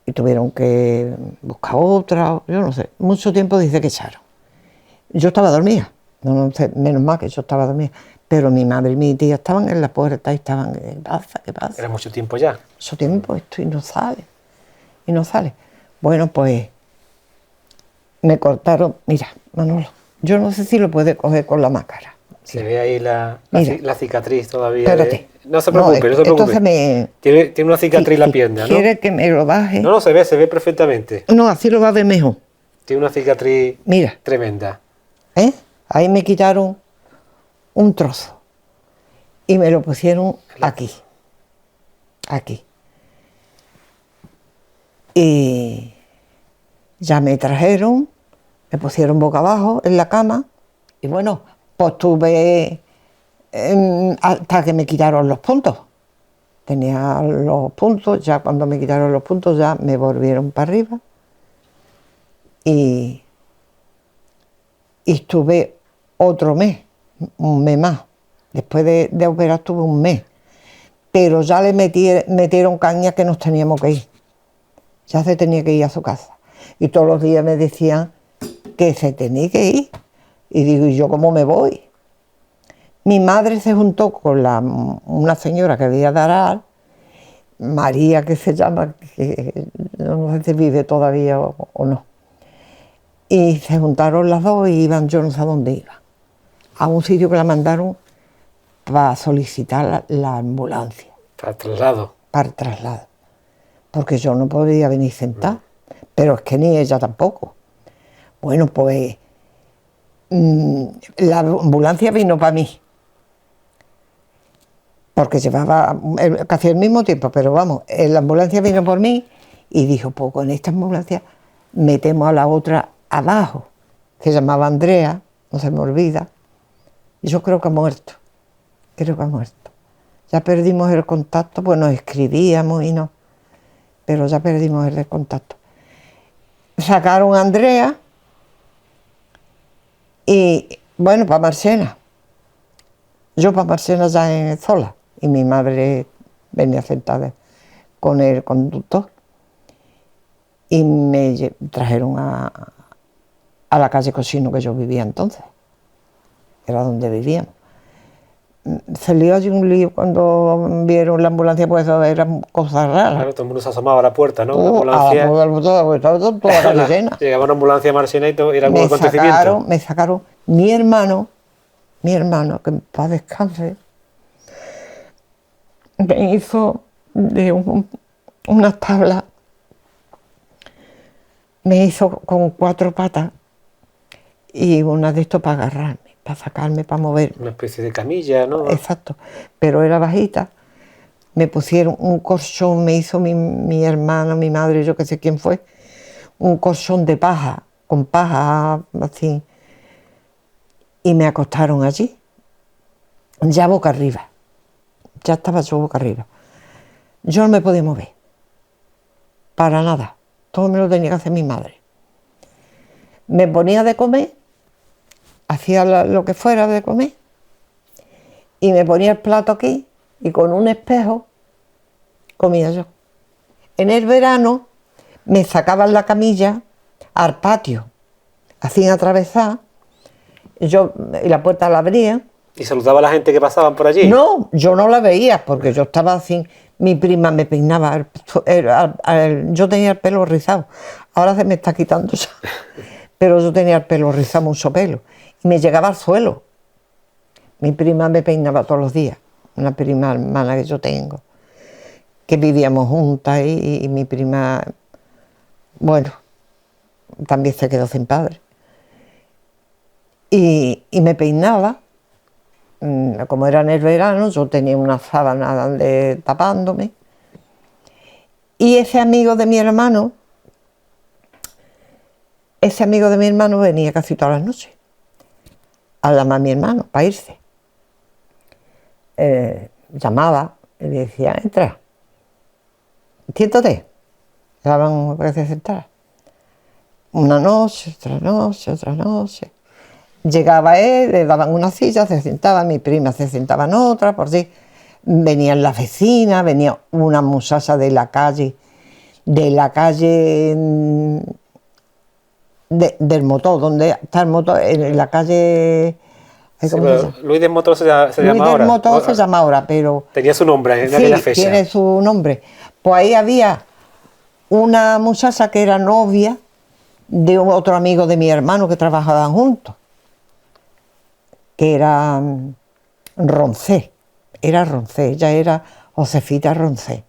Speaker 2: Y tuvieron que buscar otra, yo no sé, mucho tiempo dice que echaron. Yo estaba dormida, no sé, menos mal que yo estaba dormida, pero mi madre y mi tía estaban en la puerta y estaban, ¿qué pasa? ¿Qué pasa?
Speaker 1: Era mucho tiempo ya.
Speaker 2: Mucho tiempo esto y no sale. Bueno, pues me cortaron, mira, Manolo, yo no sé si lo puede coger con la máscara.
Speaker 1: Se ve ahí la cicatriz todavía.
Speaker 2: Espérate.
Speaker 1: No se preocupe, no se preocupe.
Speaker 2: Entonces
Speaker 1: Tiene una cicatriz en la pierna, ¿no?
Speaker 2: ¿Quiere que me lo baje?
Speaker 1: No, se ve perfectamente.
Speaker 2: No, así lo va a ver mejor.
Speaker 1: Tiene una cicatriz
Speaker 2: Mira.
Speaker 1: Tremenda.
Speaker 2: Ahí me quitaron un trozo y me lo pusieron aquí. Y ya me trajeron, me pusieron boca abajo en la cama y bueno, pues tuve hasta que me quitaron los puntos. Tenía los puntos, ya cuando me quitaron los puntos ya me volvieron para arriba y estuve otro mes, un mes más. Después de operar estuve un mes, pero ya le metieron caña que nos teníamos que ir. Ya se tenía que ir a su casa. Y todos los días me decían que se tenía que ir. Y digo, ¿y yo cómo me voy? Mi madre se juntó con una señora que había de Aral, María, que se llama, que no sé si vive todavía o no. Y se juntaron las dos y iban, yo no sé a dónde iban. A un sitio que la mandaron para solicitar la ambulancia.
Speaker 1: Para el traslado.
Speaker 2: Para el traslado. Porque yo no podía venir sentada. Pero es que ni ella tampoco. Bueno, pues la ambulancia vino para mí. Porque llevaba casi el mismo tiempo, pero vamos, la ambulancia vino por mí y dijo, pues con esta ambulancia metemos a la otra abajo, que se llamaba Andrea, no se me olvida, y yo creo que ha muerto, Ya perdimos el contacto, pues nos escribíamos y no, pero ya perdimos el contacto. Sacaron a Andrea y, bueno, para Marchena. Yo para Marchena ya en sola. Y mi madre venía sentada con el conductor y me trajeron a la calle Cosino, que yo vivía entonces, era donde vivíamos. Se lió allí un lío cuando vieron la ambulancia, pues eso eran cosas raras.
Speaker 1: Claro, todo el mundo se asomaba a la puerta, ¿no? La ambulancia.
Speaker 2: Toda la llena.
Speaker 1: Llegaba una ambulancia a Marchena y todo, era algún acontecimiento.
Speaker 2: Me sacaron mi hermano, que en paz descanse, me hizo de unas tablas, me hizo con 4 patas y una de estos para agarrarme, para sacarme, para mover.
Speaker 1: Una especie de camilla, ¿no?
Speaker 2: Exacto, pero era bajita. Me pusieron un colchón, me hizo mi hermana, mi madre, yo que sé quién fue, un colchón de paja, con paja así, y me acostaron allí, ya boca arriba. Ya estaba yo boca arriba. Yo no me podía mover, para nada. Todo me lo tenía que hacer mi madre. Me ponía de comer, hacía lo que fuera de comer, y me ponía el plato aquí, y con un espejo comía yo. En el verano me sacaban la camilla al patio, hacían atravesar, y la puerta la abría.
Speaker 1: ¿Y saludaba a la gente que pasaban por allí?
Speaker 2: No, yo no la veía porque yo estaba así. Mi prima me peinaba, yo tenía el pelo rizado, ahora se me está quitando ya, pero yo tenía el pelo rizado, mucho pelo, y me llegaba al suelo. Mi prima me peinaba todos los días, una prima hermana que yo tengo, que vivíamos juntas y mi prima, bueno, también se quedó sin padre. Y me peinaba. Como era en el verano, yo tenía una sábana tapándome. Y ese amigo de mi hermano venía casi todas las noches a llamar a mi hermano para irse. Llamaba y le decía, entra, siéntate. Le daban para que se sentara. Una noche, otra noche, otra noche. Llegaba él, le daban una silla, se sentaba, mi prima se sentaba en otra, por si venían las vecinas, venía una muchacha de la calle del motor, donde está el motor, en la calle.
Speaker 1: Sí, Luis del Motor se llama ahora.
Speaker 2: Luis del Motor se llama ahora, pero.
Speaker 1: Tenía su nombre en aquella fecha.
Speaker 2: Tiene su nombre. Pues ahí había una muchacha que era novia de otro amigo de mi hermano que trabajaban juntos, que era Roncé, ella era Josefita Roncé.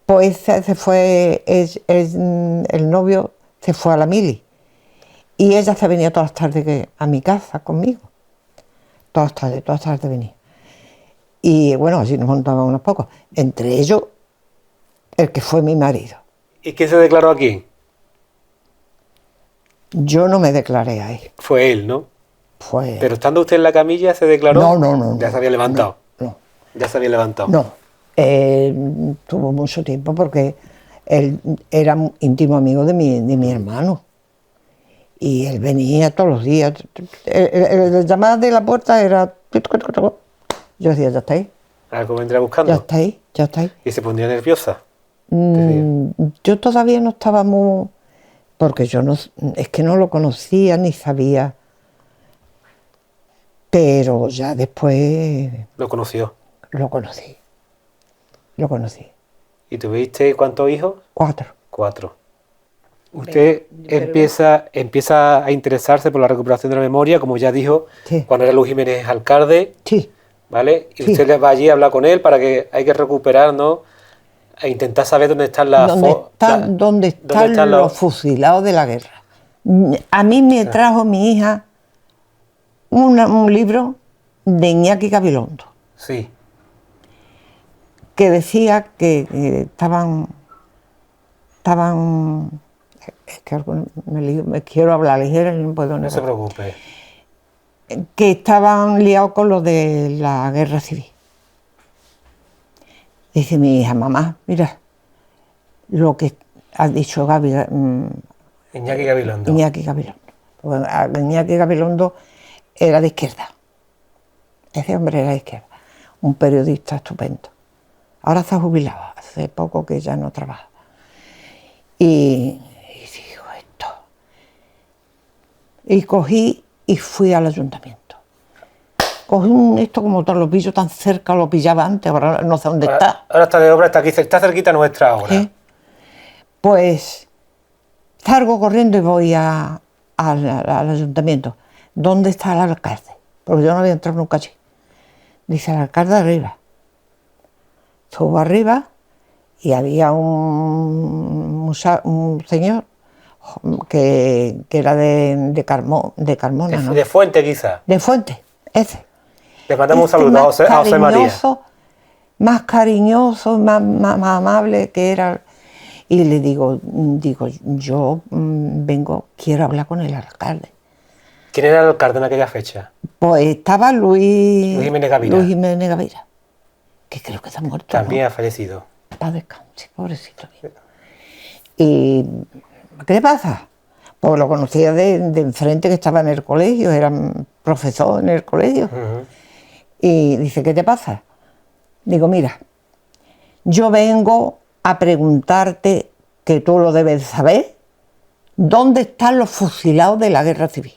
Speaker 2: Pues se fue, el novio se fue a la mili y ella se venía todas las tardes a mi casa conmigo, todas las tardes venía. Y bueno, así nos montaban unos pocos, entre ellos el que fue mi marido.
Speaker 1: ¿Y quién se declaró aquí?
Speaker 2: Yo no me declaré ahí.
Speaker 1: Fue él, ¿no?
Speaker 2: Pues...
Speaker 1: Pero estando usted en la camilla, ¿se declaró?
Speaker 2: No.
Speaker 1: Ya se había levantado.
Speaker 2: No.
Speaker 1: Ya se había levantado.
Speaker 2: No. Tuvo mucho tiempo porque él era íntimo amigo de mi hermano. Y él venía todos los días. La llamada de la puerta era... Yo decía, ya está ahí.
Speaker 1: Algo vendrá buscando.
Speaker 2: Ya está ahí, ya está ahí.
Speaker 1: ¿Y se pondría nerviosa?
Speaker 2: Yo todavía no estaba muy... Porque yo no, es que no lo conocía ni sabía. Pero ya después
Speaker 1: Lo conoció.
Speaker 2: lo conocí. Lo conocí.
Speaker 1: ¿Y tuviste cuántos hijos?
Speaker 2: 4.
Speaker 1: 4. Usted empieza a interesarse por la recuperación de la memoria, como ya dijo,
Speaker 2: Sí.
Speaker 1: cuando era Luis Jiménez alcalde,
Speaker 2: Sí.
Speaker 1: ¿vale? Y
Speaker 2: Sí.
Speaker 1: usted va allí a hablar con él para que hay que recuperar, ¿no? E intentar saber dónde están las...
Speaker 2: ¿Dónde están los fusilados de la guerra? A mí me trajo mi hija un libro de Iñaki Gabilondo,
Speaker 1: Sí.
Speaker 2: que decía que estaban... Es que me quiero hablar ligera y no puedo
Speaker 1: No se
Speaker 2: negar.
Speaker 1: preocupe.
Speaker 2: Que estaban liados con lo de la guerra civil. Dice mi hija, mamá, mira, lo que ha dicho
Speaker 1: Iñaki Gabilondo.
Speaker 2: Iñaki Gabilondo. Bueno, Iñaki Gabilondo era de izquierda. Ese hombre era de izquierda. Un periodista estupendo. Ahora está jubilado, hace poco que ya no trabaja. Y digo esto. Y cogí y fui al ayuntamiento. Cogí esto como tal, lo pillo tan cerca, lo pillaba antes, ahora no sé dónde está.
Speaker 1: Ahora está de obra, está aquí, está cerquita nuestra ahora.
Speaker 2: ¿Eh? Pues salgo corriendo y voy al ayuntamiento. ¿Dónde está el alcalde? Porque yo no había entrado nunca allí. Dice, el alcalde arriba. Subo arriba y había un señor que era de Carmona, ¿no?
Speaker 1: De Fuente, quizá.
Speaker 2: De Fuente, ese.
Speaker 1: Le mandamos un saludo a José María.
Speaker 2: Más cariñoso, más amable que era. Y le digo, yo vengo, quiero hablar con el alcalde.
Speaker 1: ¿Quién era el alcalde en aquella fecha?
Speaker 2: Pues estaba Luis
Speaker 1: Jiménez Gavira.
Speaker 2: Luis Jiménez Gavira, que creo que está muerto.
Speaker 1: También
Speaker 2: ¿no?
Speaker 1: ha fallecido.
Speaker 2: Paz descanse, pobrecito. ¿Y qué le pasa? Pues lo conocía de enfrente, que estaba en el colegio, era profesor en el colegio. Y dice, ¿qué te pasa? Digo, mira, yo vengo a preguntarte, que tú lo debes saber, ¿dónde están los fusilados de la guerra civil?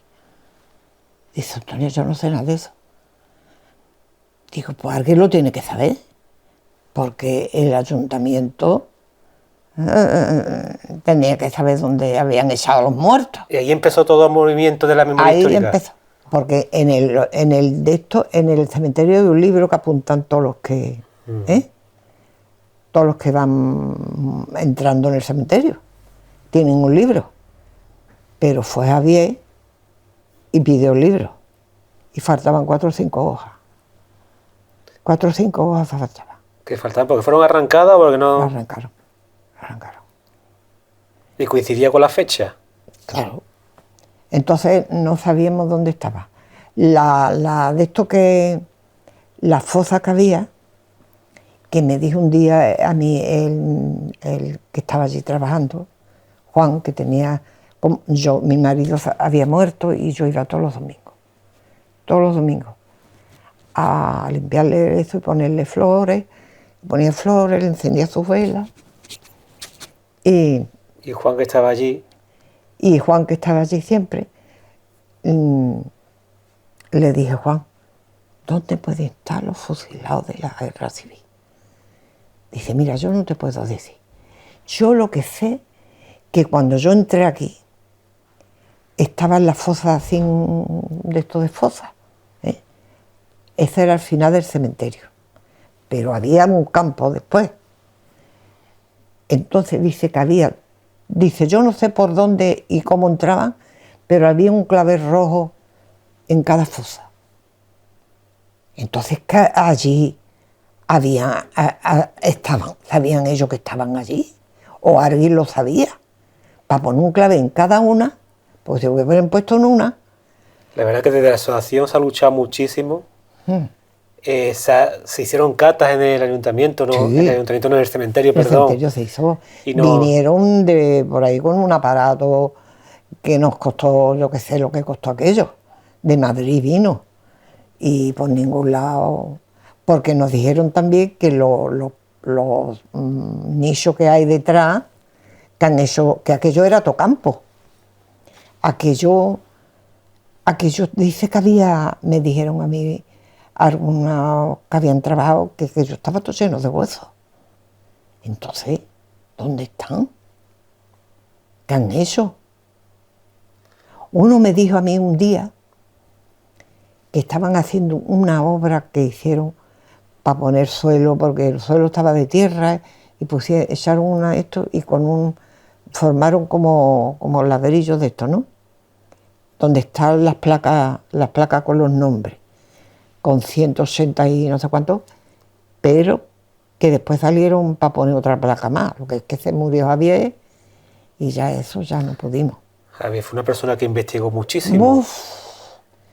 Speaker 2: Dice, Antonio, yo no sé nada de eso. Digo, pues alguien lo tiene que saber, porque el ayuntamiento tenía que saber dónde habían echado a los muertos.
Speaker 1: Y ahí empezó todo el movimiento de la memoria histórica. Ahí
Speaker 2: empezó, porque en el cementerio hay un libro que apuntan todos los que... Todos los que van entrando en el cementerio tienen un libro, pero fue Javier y pidió el libro y faltaban 4 o 5 hojas. 4 o 5 hojas faltaban.
Speaker 1: ¿Qué faltaban? ¿Porque fueron arrancadas o porque no...?
Speaker 2: Arrancaron.
Speaker 1: ¿Y coincidía con la fecha?
Speaker 2: Claro. Entonces no sabíamos dónde estaba. De esto que... La fosa que había, que me dijo un día a mí el que estaba allí trabajando, Juan, que tenía... mi marido había muerto y yo iba todos los domingos, a limpiarle eso y ponerle flores, ponía flores, le encendía sus velas.
Speaker 1: Y Juan, que estaba allí...
Speaker 2: Y Juan, que estaba allí siempre, le dije, Juan, ¿dónde pueden estar los fusilados de la guerra civil? Dice, mira, yo no te puedo decir. Yo lo que sé, que cuando yo entré aquí, estaban las fosas de esto de fosas. Ese era el final del cementerio. Pero había un campo después. Entonces dice que había... Dice, yo no sé por dónde y cómo entraban, pero había un clavel rojo en cada fosa. Entonces que allí sabían ellos que estaban allí, o alguien lo sabía, para poner un clavel en cada una, pues se hubieran puesto en una.
Speaker 1: La verdad que desde la asociación se ha luchado muchísimo.
Speaker 2: Mm.
Speaker 1: Se hicieron catas en el ayuntamiento, ¿no?
Speaker 2: Sí.
Speaker 1: En el ayuntamiento, no, en el cementerio,
Speaker 2: El
Speaker 1: perdón.
Speaker 2: cementerio se hizo.
Speaker 1: Y no-
Speaker 2: Vinieron de por ahí con un aparato que nos costó, yo qué sé, lo que costó aquello. De Madrid vino. Y por ningún lado. Porque nos dijeron también que los nichos que hay detrás, que han hecho, que aquello era tocampo. Aquello dice que había, me dijeron a mí, algunos que habían trabajado, que yo estaba todo lleno de huesos. Entonces, ¿dónde están? ¿Qué han hecho? Uno me dijo a mí un día que estaban haciendo una obra que hicieron para poner suelo, porque el suelo estaba de tierra, y echaron esto y formaron como ladrillos de esto, ¿no? Donde están las placas con los nombres, con 180 y no sé cuánto, pero que después salieron para poner otra placa más. Lo que es que se murió Javier y ya eso ya no pudimos.
Speaker 1: Javier fue una persona que investigó muchísimo.
Speaker 2: Uf,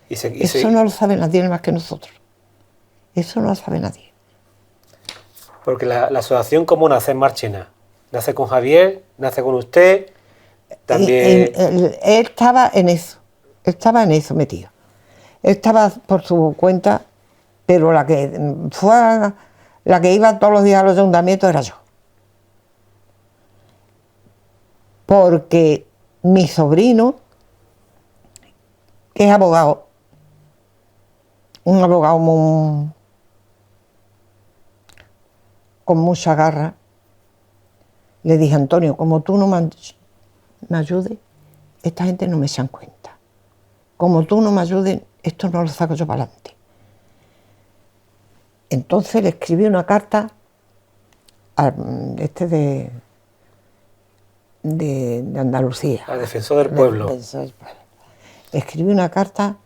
Speaker 1: Y
Speaker 2: eso no lo sabe nadie más que nosotros. Eso no lo sabe nadie.
Speaker 1: Porque la asociación, ¿cómo nace en Marchena? Nace con Javier, nace con usted, también...
Speaker 2: Él estaba en eso metido. Él estaba por su cuenta, pero la que iba todos los días a los ayuntamientos era yo. Porque mi sobrino, que es abogado, un abogado con mucha garra, le dije: Antonio, como tú no me ayudes, esta gente no me echa en cuenta. Como tú no me ayudes, esto no lo saco yo para adelante. Entonces le escribí una carta a de Andalucía.
Speaker 1: Al defensor del pueblo.
Speaker 2: Le escribí una carta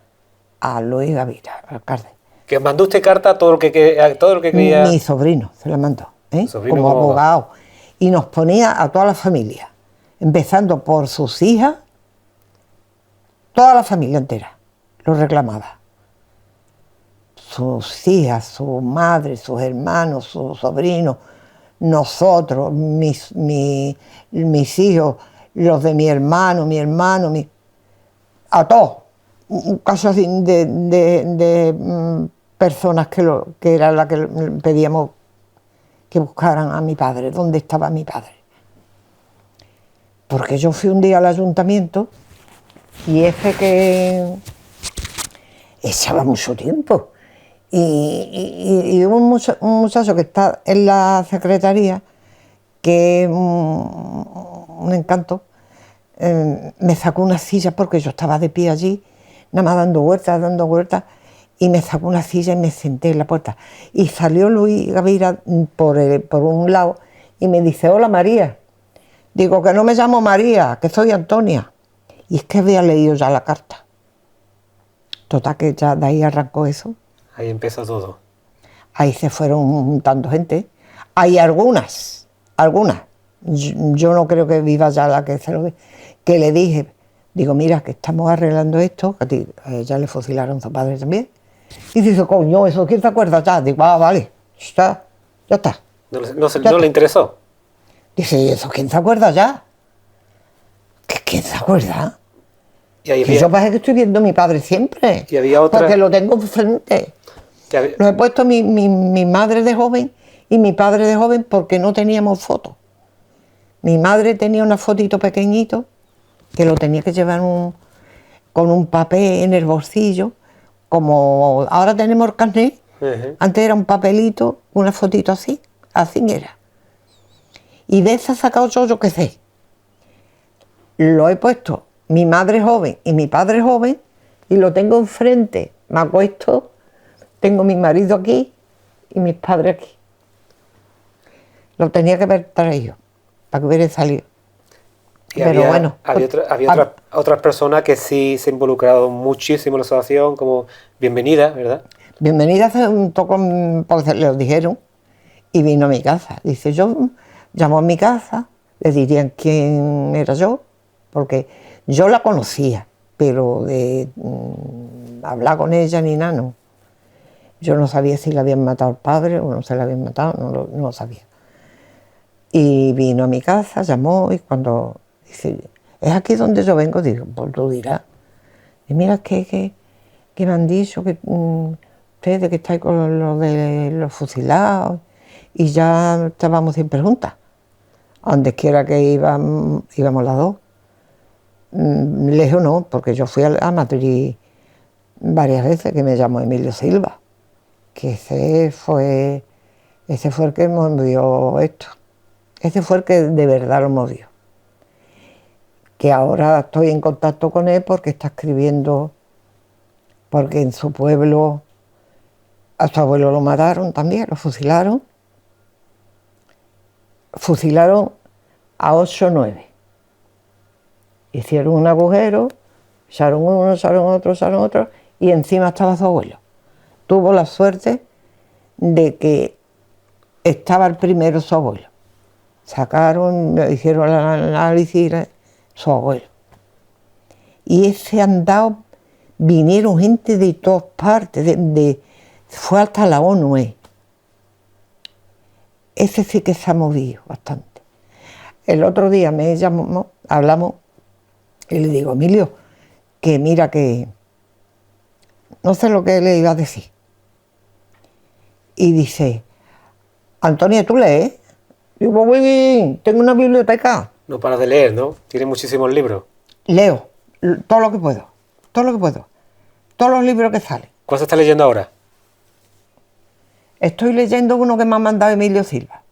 Speaker 2: a Luis Gavira, alcalde.
Speaker 1: Que mandó usted carta a todo lo que quería...
Speaker 2: Mi sobrino se la mandó,
Speaker 1: Sobrino
Speaker 2: como abogado. Y nos ponía a toda la familia, empezando por sus hijas, toda la familia entera lo reclamaba. Sus hijas, su madre, sus hermanos, sus sobrinos, nosotros, mis hijos, los de mi hermano, a todos. Un caso así de personas que era la que pedíamos que buscaran a mi padre, dónde estaba mi padre. Porque yo fui un día al ayuntamiento y ese que echaba mucho tiempo. Y un muchacho que está en la secretaría, que es un encanto, me sacó una silla porque yo estaba de pie allí, nada más dando vueltas, y me sacó una silla y me senté en la puerta. Y salió Luis Gavira por un lado y me dice: hola María. Digo: que no me llamo María, que soy Antonia. Y es que había leído ya la carta. Total, que ya de ahí arrancó eso.
Speaker 1: Ahí empezó todo.
Speaker 2: Ahí se fueron juntando gente. Hay algunas. Yo no creo que viva ya la que le dije. Digo: mira, que estamos arreglando esto, que a ella le fusilaron a su padre también. Y dice: coño, ¿eso quién se acuerda ya? Digo: vale, ya está.
Speaker 1: ¿No le interesó?
Speaker 2: Dice: ¿eso quién se acuerda ya? ¿Quién se acuerda?
Speaker 1: Y ahí
Speaker 2: Que yo pasa que estoy viendo a mi padre siempre.
Speaker 1: Y había otra...
Speaker 2: Porque lo tengo enfrente. Lo he puesto mi madre de joven y mi padre de joven porque no teníamos fotos. Mi madre tenía una fotito pequeñito que lo tenía que llevar con un papel en el bolsillo, como ahora tenemos el carnet. Antes era un papelito, una fotito así era. Y de esa he sacado yo qué sé. Lo he puesto mi madre joven y mi padre joven y lo tengo enfrente. Me acuesto, tengo mi marido aquí y mis padres aquí. Lo tenía que haber traído para que hubiera salido.
Speaker 1: Y
Speaker 2: pero bueno.
Speaker 1: Había otras personas que sí se han involucrado muchísimo en la asociación, como Bienvenida, ¿verdad?
Speaker 2: Bienvenida hace un toque, porque le dijeron, y vino a mi casa. Dice: yo llamo a mi casa, le dirían quién era yo, porque yo la conocía, pero de hablar con ella ni nada, no. Yo no sabía si le habían matado al padre o no se le habían matado, no lo sabía. Y vino a mi casa, llamó, y cuando dice, ¿es aquí donde yo vengo? Digo, pues tú dirás. Y mira que me han dicho que ustedes que estáis con lo de los fusilados, y ya estábamos siempre juntas. A donde quiera que íbamos las dos. Lejos no, porque yo fui a Madrid varias veces, que me llamó Emilio Silva, que ese fue el que movió esto. Ese fue el que de verdad lo movió. Que ahora estoy en contacto con él porque está escribiendo, porque en su pueblo a su abuelo lo mataron también, lo fusilaron. Fusilaron a 8 o 9. Hicieron un agujero, echaron uno, echaron otro, y encima estaba su abuelo. Tuvo la suerte de que estaba el primero su abuelo. Sacaron, hicieron el análisis, su abuelo. Y ese andado, vinieron gente de todas partes, fue hasta la ONU. Ese sí que se ha movido bastante. El otro día me llamó, hablamos, y le digo, Emilio, que mira que no sé lo que le iba a decir. Y dice, Antonia, ¿tú lees? Digo, muy bien, tengo una biblioteca.
Speaker 1: No paras de leer, ¿no? Tiene muchísimos libros.
Speaker 2: Leo todo lo que puedo, todos los libros que salen.
Speaker 1: ¿Cuál se está leyendo ahora?
Speaker 2: Estoy leyendo uno que me ha mandado Emilio Silva,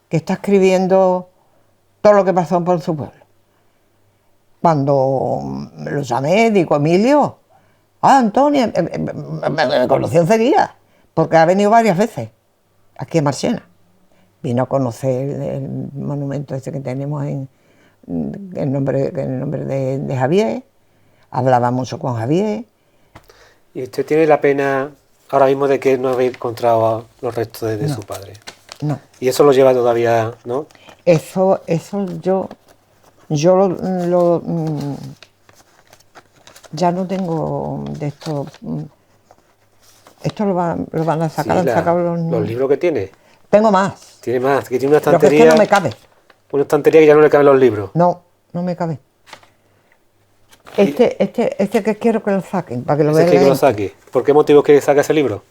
Speaker 2: que está escribiendo todo lo que pasó por su pueblo. Cuando lo llamé, digo, Emilio, Antonia, me conoció enseguida, porque ha venido varias veces aquí a Marchena. Vino a conocer el monumento ese que tenemos en nombre de Javier, hablaba mucho con Javier.
Speaker 1: ¿Y usted tiene la pena ahora mismo de que no habéis encontrado los restos de su padre?
Speaker 2: No.
Speaker 1: Y eso lo lleva todavía, ¿no?
Speaker 2: Eso yo ya no tengo de esto. Esto lo van a sacar,
Speaker 1: Sí,
Speaker 2: han sacado
Speaker 1: los libros que tiene.
Speaker 2: Tengo más.
Speaker 1: Tiene más, que tiene una
Speaker 2: Lo que
Speaker 1: estantería.
Speaker 2: es que no me cabe.
Speaker 1: Una estantería que ya no le caben los libros.
Speaker 2: No me cabe. Este que quiero que lo saquen, para que lo vean.
Speaker 1: Ese que lo saque. ¿Por qué motivo quiere que saque ese libro?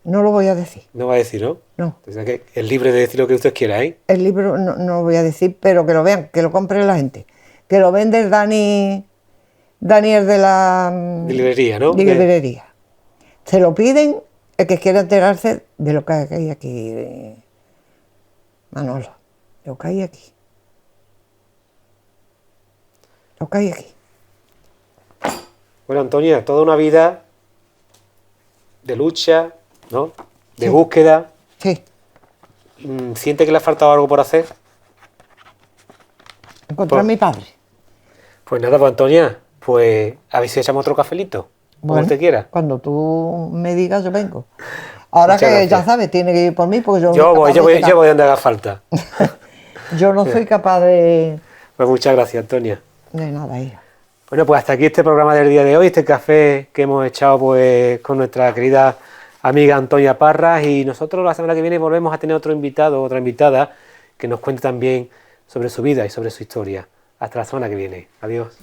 Speaker 2: No lo voy a decir.
Speaker 1: No va a decir, ¿no?
Speaker 2: No.
Speaker 1: O sea que es libre de decir lo que usted quiera, ¿eh?
Speaker 2: El libro no lo voy a decir, pero que lo vean, que lo compre la gente. Que lo vende el Daniel de la
Speaker 1: librería, ¿no?
Speaker 2: librería. Se lo piden el que quiera enterarse de lo que hay aquí, Manolo. Lo que hay aquí. Lo que hay aquí.
Speaker 1: Bueno, Antonia, toda una vida de lucha, ¿no? De
Speaker 2: Sí.
Speaker 1: búsqueda.
Speaker 2: Sí.
Speaker 1: ¿Siente que le ha faltado algo por hacer?
Speaker 2: Encontrar a mi padre.
Speaker 1: Pues nada, pues Antonia, pues a ver si echamos otro cafelito, como
Speaker 2: Bueno,
Speaker 1: usted quiera.
Speaker 2: cuando tú me digas, yo vengo. Ahora
Speaker 1: Muchas
Speaker 2: que
Speaker 1: gracias.
Speaker 2: ya sabes, tiene que ir por mí, porque yo
Speaker 1: Yo voy donde haga falta.
Speaker 2: yo no soy capaz de
Speaker 1: Pues muchas gracias, Antonia.
Speaker 2: nada, hija.
Speaker 1: Bueno, pues hasta aquí este programa del día de hoy, este café que hemos echado pues con nuestra querida amiga Antonia Parras, y nosotros la semana que viene volvemos a tener otro invitado, otra invitada, que nos cuente también sobre su vida y sobre su historia. Hasta la semana que viene. Adiós.